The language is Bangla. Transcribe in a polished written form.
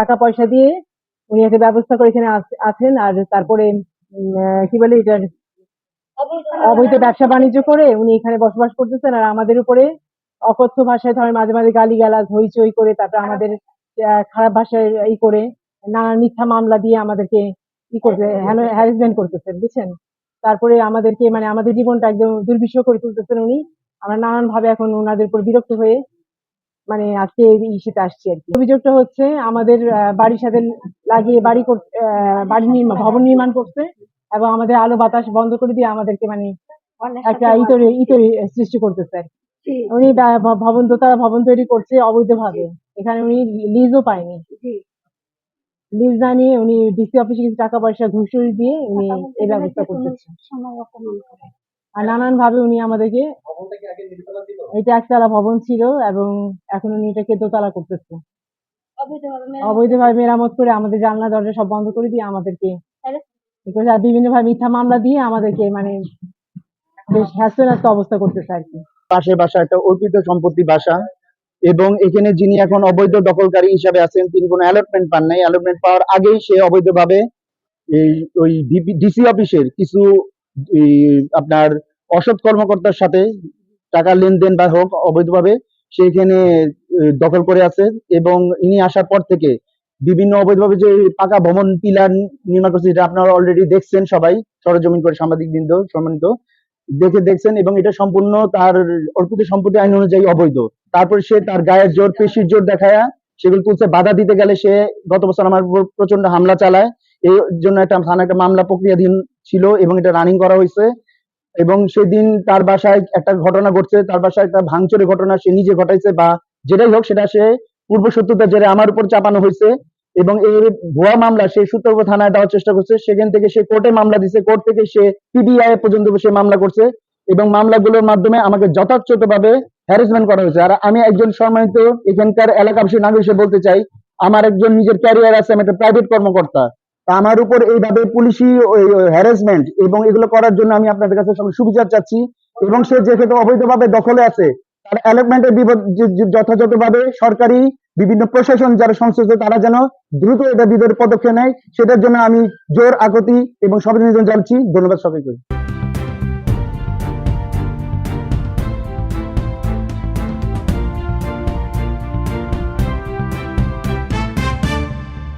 টাকা পয়সা দিয়ে উনি একটা ব্যবস্থা করে এখানে আছেন। আর তারপরে কি বলে এটা, অবৈধ ব্যবসা বাণিজ্য করে উনি এখানে বসবাস করতেছেন। আর আমাদের উপরে অকথ্য ভাষায় ধরেন মাঝে মাঝে গালিগালাজ হইচই করে, তারপর আমাদের খারাপ ভাষায় করে নানান মিথ্যা মামলা দিয়ে আমাদেরকে করতে হ্যারাসমেন্ট করতেছেন, বুঝছেন। তারপরে আমাদেরকে মানে আমাদের জীবনটা একদম দুর্বিষহ করে তুলতেছেন উনি। আমরা নানান ভাবে এখন ওনাদের উপর বিরক্ত হয়ে মানে আজকে এই ইস্যুতে আসছি আর কি। অভিযোগটা হচ্ছে আমাদের বাড়ির সাথে লাগিয়ে বাড়ি ভবন নির্মাণ করছে এবং আমাদের আলো বাতাস বন্ধ করে দিয়ে আমাদেরকে মানে একটা ইতরে সৃষ্টি করতেছে। উনি দোতলা ভবন তৈরি করছে অবৈধভাবে। এখানে উনি লিজও পায়নি। লিজ না নিয়ে উনি ডিসি অফিসে কিছু টাকা পয়সা ঘুষ দিয়ে উনি এই ব্যবস্থা করতেছে। আর নানান ভাবে উনি আমাদেরকে, এটা একতলা ভবন ছিল এবং এখন উনি এটাকে দোতলা করতেছে অবৈধভাবে মেরামত করে আমাদের জানলা দরজা সব বন্ধ করে দিয়ে আমাদেরকে বিভিন্ন ভাবে মিথ্যা মামলা দিয়ে আমাদেরকে মানে বেশ হ্যাস্যন্যস্ত অবস্থা করতেছে আর কি। পাশের বাসা একটা অর্পিত সম্পত্তি বাসা, এবং এখানে যিনি এখন অবৈধ দখলকারী হিসাবে আছেন তিনি কোনো অ্যালটমেন্ট পান নাই। অ্যালটমেন্ট পাওয়ার আগেই সে অবৈধভাবে এই ওই ডিসি অফিসের কিছু আপনার অসৎ কর্মকর্তার সাথে টাকা লেনদেন বা হোক অবৈধভাবে সেখানে দখল করে আছে। এবং ইনি আসার পর থেকে বিভিন্ন অবৈধভাবে যে পাকা ভবন পিলার নির্মাণ করছে, যেটা আপনারা অলরেডি দেখছেন সবাই সরজমিন করে, সাংবাদিক বৃন্দ সম্মানিত দেখছেন, এবং এটা সম্পূর্ণ তার অর্পিত সম্পত্তি আইন অনুযায়ী অবৈধ। তারপর সে তার গায়ের জোর পেশির জোর দেখায় সেগুলো তুলছে। বাধা দিতে গেলে সে গত বছর আমার উপর প্রচন্ড হামলা চালায়। এই জন্য থানা একটা মামলা প্রক্রিয়াধীন ছিল এবং এটা রানিং করা হয়েছে। এবং সেদিন তার বাসায় একটা ঘটনা ঘটছে, তার বাসায় একটা ভাঙচুরের ঘটনা সে নিজে ঘটাইছে, বা যেটাই হোক সেটা সে পূর্ব শত্রুতা জেরে আমার উপর চাপানো হয়েছে। এবং এই ভুয়া মামলা সে সূত্রপুর থানায় দেওয়ার চেষ্টা করছে। সেখান থেকে সে কোর্টে মামলা দিছে, কোর্ট থেকে সে পিবিআই পর্যন্ত সে মামলা করছে, এবং মামলাগুলোর মাধ্যমে আমাকে যথাযথভাবে হ্যারাসমেন্ট করা হয়েছে। আর আমি একজন সম্মানিত এখানকার এলাকাবাসী নাগরিক হিসেবে বলতে চাই, আমার একজন নিজের ক্যারিয়ার আছে, আমি একটা প্রাইভেট কর্মকর্তা। আমার উপর এইভাবে পুলিশি হ্যারাসমেন্ট এবং এগুলো করার জন্য আমি আপনাদের কাছে সুবিচার চাচ্ছি। এবং সে যেহেতু অবৈধভাবে দখলে আছে, তার অ্যালটমেন্টের যথাযথভাবে সরকারি বিভিন্ন প্রশাসন যারা সংশ্লিষ্ট তারা যেন দ্রুত এটা বিরোধী পদক্ষেপ নেয়, সেটার জন্য আমি জোর আকুতি এবং সচেতন জানাচ্ছি। ধন্যবাদ সবাইকে।